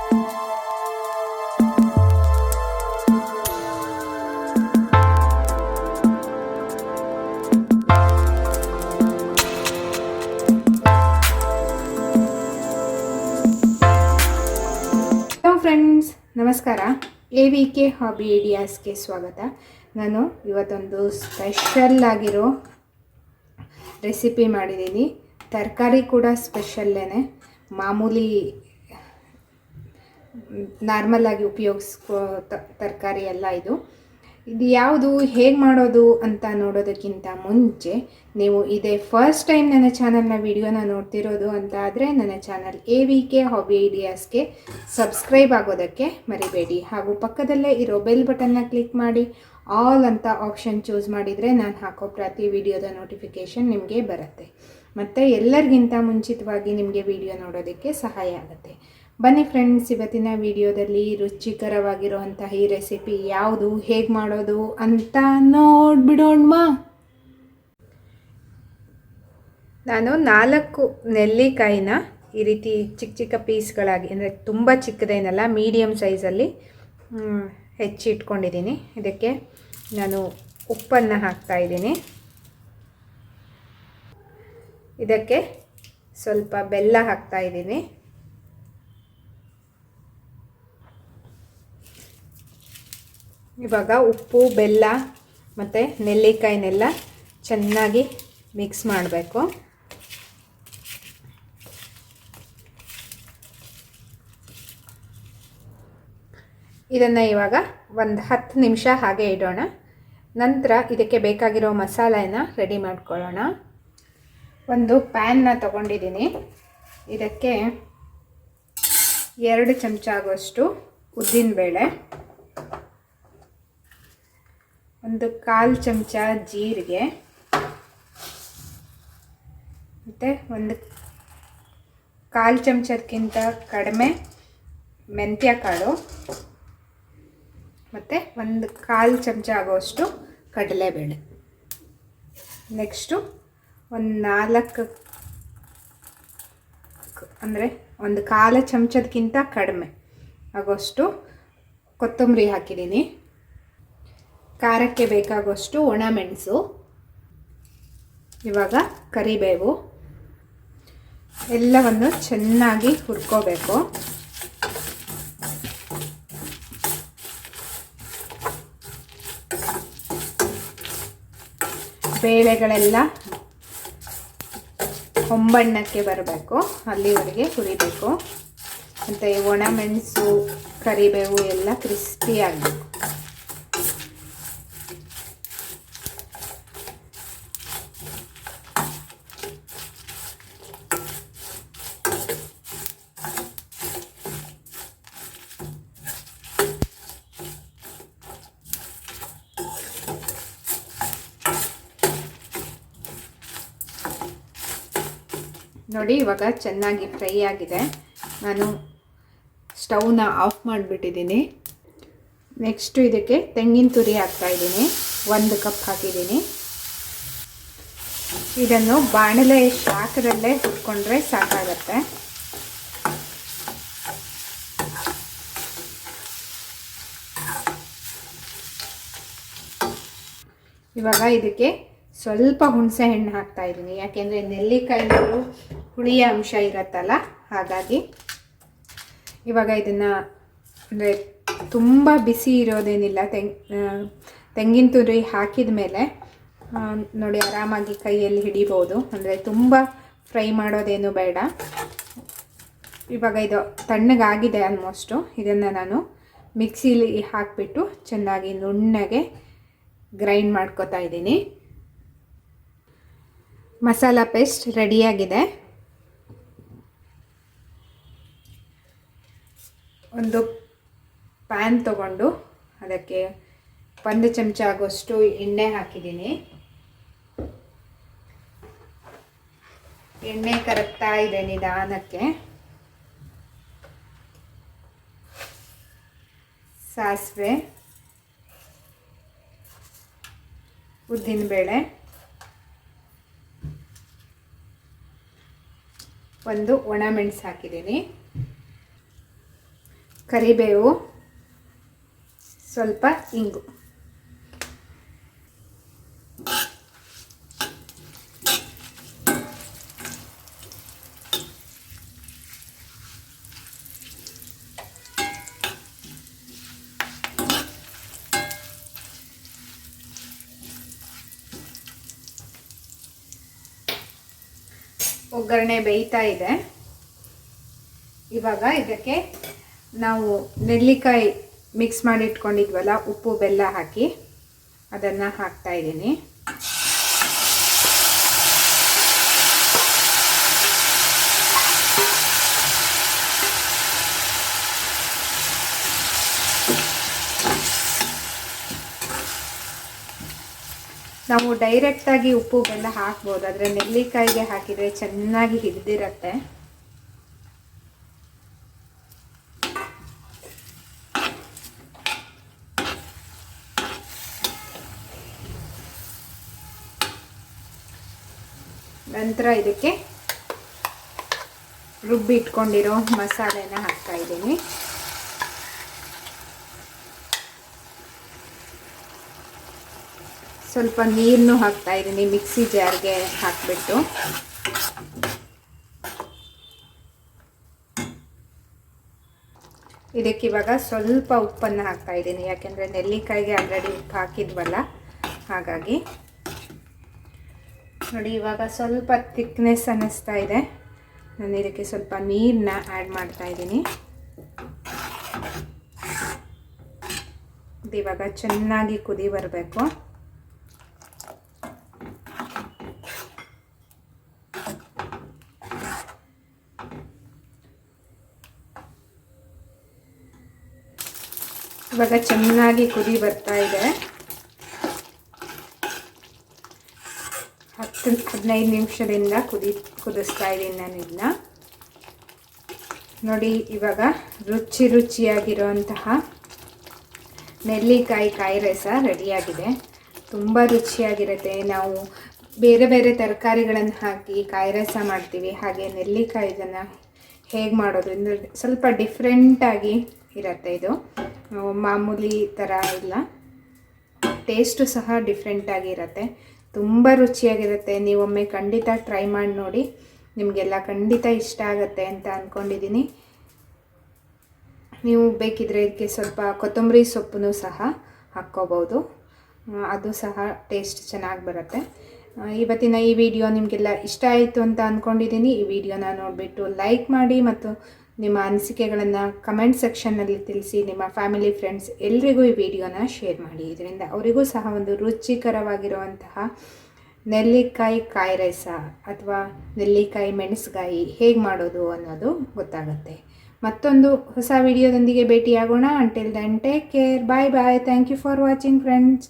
Friends ನಮಸ್ಕಾರ. AVK hobby ಐಡಿಯಾಸ್ಗೆ ಸ್ವಾಗತ. ನಾನು ಇವತ್ತೊಂದು ಸ್ಪೆಷಲ್ ಆಗಿರೋ ರೆಸಿಪಿ ಮಾಡಿದ್ದೀನಿ. ತರಕಾರಿ ಕೂಡ ಸ್ಪೆಷಲ್ಲೇನೆ, ಮಾಮೂಲಿ ನಾರ್ಮಲ್ ಆಗಿ ಉಪಯೋಗಿಸ್ಕೋ ತರಕಾರಿ ಅಲ್ಲ ಇದು. ಯಾವುದು ಹೇಗೆ ಮಾಡೋದು ಅಂತ ನೋಡೋದಕ್ಕಿಂತ ಮುಂಚೆ ನೀವು ಇದೇ ಫಸ್ಟ್ ಟೈಮ್ ನನ್ನ ಚಾನಲ್ನ ವಿಡಿಯೋನ ನೋಡ್ತಿರೋದು ಅಂತ ಆದರೆ ನನ್ನ ಚಾನಲ್ AVK ಹಾಬಿ ಐಡಿಯಾಸ್ಗೆ ಸಬ್ಸ್ಕ್ರೈಬ್ ಆಗೋದಕ್ಕೆ ಮರಿಬೇಡಿ. ಹಾಗೂ ಪಕ್ಕದಲ್ಲೇ ಇರೋ ಬೆಲ್ ಬಟನ್ನ ಕ್ಲಿಕ್ ಮಾಡಿ ಆಲ್ ಅಂತ ಆಪ್ಷನ್ ಚೂಸ್ ಮಾಡಿದರೆ ನಾನು ಹಾಕೋ ಪ್ರತಿ ವಿಡಿಯೋದ ನೋಟಿಫಿಕೇಷನ್ ನಿಮಗೆ ಬರುತ್ತೆ. ಮತ್ತು ಎಲ್ಲರಿಗಿಂತ ಮುಂಚಿತವಾಗಿ ನಿಮಗೆ ವಿಡಿಯೋ ನೋಡೋದಕ್ಕೆ ಸಹಾಯ ಆಗುತ್ತೆ. ಬನ್ನಿ ಫ್ರೆಂಡ್ಸ್, ಇವತ್ತಿನ ವಿಡಿಯೋದಲ್ಲಿ ರುಚಿಕರವಾಗಿರುವಂತಹ ಈ ರೆಸಿಪಿ ಯಾವುದು, ಹೇಗೆ ಮಾಡೋದು ಅಂತ ನೋಡ್ಬಿಡೋಣ. ನಾನು 4 ನೆಲ್ಲಿಕಾಯಿನ ಈ ರೀತಿ ಚಿಕ್ಕ ಚಿಕ್ಕ ಪೀಸ್ಗಳಾಗಿ, ಅಂದರೆ ತುಂಬ ಚಿಕ್ಕದೇನಲ್ಲ, ಮೀಡಿಯಮ್ ಸೈಜಲ್ಲಿ ಹೆಚ್ಚಿಟ್ಕೊಂಡಿದ್ದೀನಿ. ಇದಕ್ಕೆ ನಾನು ಉಪ್ಪನ್ನು ಹಾಕ್ತಾಯಿದ್ದೀನಿ. ಇದಕ್ಕೆ ಸ್ವಲ್ಪ ಬೆಲ್ಲ ಹಾಕ್ತಾಯಿದ್ದೀನಿ. ಇವಾಗ ಉಪ್ಪು, ಬೆಲ್ಲ ಮತ್ತು ನೆಲ್ಲಿಕಾಯಿನೆಲ್ಲ ಚೆನ್ನಾಗಿ ಮಿಕ್ಸ್ ಮಾಡಬೇಕು. ಇದನ್ನು ಇವಾಗ ಒಂದು 10 ನಿಮಿಷ ಹಾಗೆ ಇಡೋಣ. ನಂತರ ಇದಕ್ಕೆ ಬೇಕಾಗಿರೋ ಮಸಾಲೆಯನ್ನು ರೆಡಿ ಮಾಡ್ಕೊಳ್ಳೋಣ. ಒಂದು ಪ್ಯಾನ್ನ ತಗೊಂಡಿದ್ದೀನಿ. ಇದಕ್ಕೆ 2 ಚಮಚ ಆಗುವಷ್ಟು ಉದ್ದಿನಬೇಳೆ, 1/4 ಚಮಚ ಜೀರಿಗೆ, ಮತ್ತು 1/4 ಚಮಚಕ್ಕಿಂತ ಕಡಿಮೆ ಮೆಂತ್ಯ ಕಾಳು, ಮತ್ತು 1/4 ಚಮಚ ಆಗುವಷ್ಟು ಕಡಲೆಬೇಳೆ. ನೆಕ್ಸ್ಟು 4 ಅಂದರೆ 1/4 ಚಮಚಕ್ಕಿಂತ ಕಡಿಮೆ ಆಗೋಷ್ಟು ಕೊತ್ತಂಬರಿ ಹಾಕಿದ್ದೀನಿ. ಖಾರಕ್ಕೆ ಬೇಕಾಗುವಷ್ಟು ಒಣಮೆಣಸು, ಇವಾಗ ಕರಿಬೇವು ಎಲ್ಲವನ್ನು ಚೆನ್ನಾಗಿ ಹುರ್ಕೋಬೇಕು. ಬೇಳೆಗಳೆಲ್ಲ ಹೊಂಬಣ್ಣಕ್ಕೆ ಬರಬೇಕು, ಅಲ್ಲಿವರೆಗೆ ಹುರಿಬೇಕು. ಮತ್ತು ಒಣಮೆಣಸು, ಕರಿಬೇವು ಎಲ್ಲ ಕ್ರಿಸ್ಪಿ ಆಗಬೇಕು. ನೋಡಿ, ಇವಾಗ ಚೆನ್ನಾಗಿ ಫ್ರೈ ಆಗಿದೆ. ನಾನು ಸ್ಟವ್ನ ಆಫ್ ಮಾಡಿಬಿಟ್ಟಿದ್ದೀನಿ. ನೆಕ್ಸ್ಟು ಇದಕ್ಕೆ ತೆಂಗಿನ ತುರಿ ಹಾಕ್ತಾಯಿದ್ದೀನಿ. 1 ಕಪ್ ಹಾಕಿದ್ದೀನಿ. ಇದನ್ನು ಬಾಣಲೆ ಶಾಖದಲ್ಲೇ ಹುರ್ಕೊಂಡ್ರೆ ಸಾಕಾಗತ್ತೆ. ಇವಾಗ ಇದಕ್ಕೆ ಸ್ವಲ್ಪ ಹುಣಸೆ ಹಣ್ಣು ಹಾಕ್ತಾಯಿದ್ದೀನಿ, ಯಾಕೆಂದರೆ ನೆಲ್ಲಿಕಾಯಿನಲ್ಲೂ ಹುಳಿಯ ಅಂಶ ಇರುತ್ತಲ್ಲ, ಹಾಗಾಗಿ. ಇವಾಗ ಇದನ್ನು, ಅಂದರೆ ತುಂಬ ಬಿಸಿ ಇರೋದೇನಿಲ್ಲ. ತೆಂಗಿನ ತುರಿ ಹಾಕಿದ ಮೇಲೆ ನೋಡಿ ಆರಾಮಾಗಿ ಕೈಯಲ್ಲಿ ಹಿಡಿಬೋದು, ಅಂದರೆ ತುಂಬ ಫ್ರೈ ಮಾಡೋದೇನು ಬೇಡ. ಇವಾಗ ಇದು ತಣ್ಣಗಾಗಿದೆ ಆಲ್ಮೋಸ್ಟು. ಇದನ್ನು ನಾನು ಮಿಕ್ಸಿಲಿ ಹಾಕಿಬಿಟ್ಟು ಚೆನ್ನಾಗಿ ನುಣ್ಣಗೆ ಗ್ರೈಂಡ್ ಮಾಡ್ಕೊತಾ ಇದ್ದೀನಿ. ಮಸಾಲ ಪೇಸ್ಟ್ ರೆಡಿಯಾಗಿದೆ. ಒಂದು ಪ್ಯಾನ್ ತಗೊಂಡು ಅದಕ್ಕೆ 1 ಚಮಚ ಆಗೋಷ್ಟು ಎಣ್ಣೆ ಹಾಕಿದ್ದೀನಿ. ಎಣ್ಣೆ ಕರಗ್ತಾ ಇದೆ ನಿಧಾನಕ್ಕೆ. ಸಾಸಿವೆ, ಉದ್ದಿನಬೇಳೆ, 1 ಒಣಮೆಣಸು ಹಾಕಿದ್ದೀನಿ. ಕರಿಬೇವು, ಸ್ವಲ್ಪ ಇಂಗು. ಒಗ್ಗರಣೆ ಬೇಯ್ತಾ ಇದೆ. ಇವಾಗ ಇದಕ್ಕೆ ನಾವು ನೆಲ್ಲಿಕಾಯಿ ಮಿಕ್ಸ್ ಮಾಡಿ ಇಟ್ಕೊಂಡಿದ್ವಲ್ಲ, ಉಪ್ಪು ಬೆಲ್ಲ ಹಾಕಿ ಅದನ್ನು ಹಾಕ್ತಾ ಇದ್ದೀನಿ. ನಾವು ಡೈರೆಕ್ಟಾಗಿ ಉಪ್ಪು ಬೆಲ್ಲ ಹಾಕ್ಬೋದು, ಆದರೆ ನೆಲ್ಲಿಕಾಯಿಗೆ ಹಾಕಿದರೆ ಚೆನ್ನಾಗಿ ಹಿಡಿದಿರತ್ತೆ. ನಂತರ ಇದಕ್ಕೆ ರುಬ್ಬಿ ಇಟ್ಕೊಂಡಿರೋ ಮಸಾಲೆನ ಹಾಕ್ತಾ ಇದ್ದೀನಿ. ಸ್ವಲ್ಪ ನೀರನ್ನು ಹಾಕ್ತಾ ಇದ್ದೀನಿ, ಮಿಕ್ಸಿ ಜಾರ್ಗೆ ಹಾಕಿಬಿಟ್ಟು. ಇದಕ್ಕೆ ಇವಾಗ ಸ್ವಲ್ಪ ಉಪ್ಪನ್ನು ಹಾಕ್ತಾ ಇದ್ದೀನಿ, ಯಾಕೆಂದರೆ ನೆಲ್ಲಿಕಾಯಿಗೆ ಆಲ್ರೆಡಿ ಉಪ್ಪು ಹಾಕಿದ್ವಲ್ಲ, ಹಾಗಾಗಿ. ನೋಡಿ, ಇವಾಗ ಸ್ವಲ್ಪ ಥಿಕ್ನೆಸ್ ಅನ್ನಿಸ್ತಾ ಇದೆ. ನಾನು ಇದಕ್ಕೆ ಸ್ವಲ್ಪ ನೀರನ್ನ ಆ್ಯಡ್ ಮಾಡ್ತಾ ಇದ್ದೀನಿ. ಇದು ಇವಾಗ ಚೆನ್ನಾಗಿ ಕುದಿ ಬರಬೇಕು. ಇವಾಗ ಚೆನ್ನಾಗಿ ಕುದಿ ಬರ್ತಾ ಇದೆ. 10-15 ನಿಮಿಷದಿಂದ ಕುದಿಸ್ತಾ ಇದ್ದೀನಿ ನಾನು ಇದನ್ನ. ನೋಡಿ, ಇವಾಗ ರುಚಿಯಾಗಿರುವಂತಹ ನೆಲ್ಲಿಕಾಯಿ ಕಾಯಿ ರಸ ರೆಡಿಯಾಗಿದೆ. ತುಂಬ ರುಚಿಯಾಗಿರುತ್ತೆ. ನಾವು ಬೇರೆ ಬೇರೆ ತರಕಾರಿಗಳನ್ನು ಹಾಕಿ ಕಾಯಿ ರಸ ಮಾಡ್ತೀವಿ, ಹಾಗೆ ನೆಲ್ಲಿಕಾಯಿ ಇದನ್ನು ಹೇಗೆ ಮಾಡೋದು ಅಂದರೆ ಸ್ವಲ್ಪ ಡಿಫ್ರೆಂಟಾಗಿ ಇರುತ್ತೆ. ಇದು ಮಾಮೂಲಿ ಥರ ಇಲ್ಲ, ಟೇಸ್ಟು ಸಹ ಡಿಫ್ರೆಂಟಾಗಿ ಇರುತ್ತೆ. ತುಂಬ ರುಚಿಯಾಗಿರುತ್ತೆ. ನೀವೊಮ್ಮೆ ಖಂಡಿತ ಟ್ರೈ ಮಾಡಿ ನೋಡಿ, ನಿಮಗೆಲ್ಲ ಖಂಡಿತ ಇಷ್ಟ ಆಗುತ್ತೆ ಅಂತ ಅಂದ್ಕೊಂಡಿದ್ದೀನಿ. ನೀವು ಬೇಕಿದ್ರೆ ಇದಕ್ಕೆ ಸ್ವಲ್ಪ ಕೊತ್ತಂಬರಿ ಸೊಪ್ಪನ್ನು ಸಹ ಹಾಕ್ಕೋಬೋದು, ಅದು ಸಹ ಟೇಸ್ಟ್ ಚೆನ್ನಾಗಿ ಬರುತ್ತೆ. ಇವತ್ತಿನ ಈ ವಿಡಿಯೋ ನಿಮಗೆಲ್ಲ ಇಷ್ಟ ಆಯಿತು ಅಂತ ಅಂದ್ಕೊಂಡಿದ್ದೀನಿ. ಈ ವಿಡಿಯೋನ ನೋಡಿಬಿಟ್ಟು ಲೈಕ್ ಮಾಡಿ ಮತ್ತು ನಿಮ್ಮ ಅನಿಸಿಕೆಗಳನ್ನು ಕಮೆಂಟ್ ಸೆಕ್ಷನ್ನಲ್ಲಿ ತಿಳಿಸಿ. ನಿಮ್ಮ ಫ್ಯಾಮಿಲಿ ಫ್ರೆಂಡ್ಸ್ ಎಲ್ರಿಗೂ ಈ ವಿಡಿಯೋನ ಶೇರ್ ಮಾಡಿ. ಇದರಿಂದ ಅವರಿಗೂ ಸಹ ಒಂದು ರುಚಿಕರವಾಗಿರುವಂತಹ ನೆಲ್ಲಿಕಾಯಿ ಕಾಯಿ ರಸ ಅಥವಾ ನೆಲ್ಲಿಕಾಯಿ ಮೆಣಸುಗಾಯಿ ಹೇಗೆ ಮಾಡೋದು ಅನ್ನೋದು ಗೊತ್ತಾಗುತ್ತೆ. ಮತ್ತೊಂದು ಹೊಸ ವಿಡಿಯೋದೊಂದಿಗೆ ಭೇಟಿಯಾಗೋಣ. Until then take care, bye bye. Thank you for watching friends.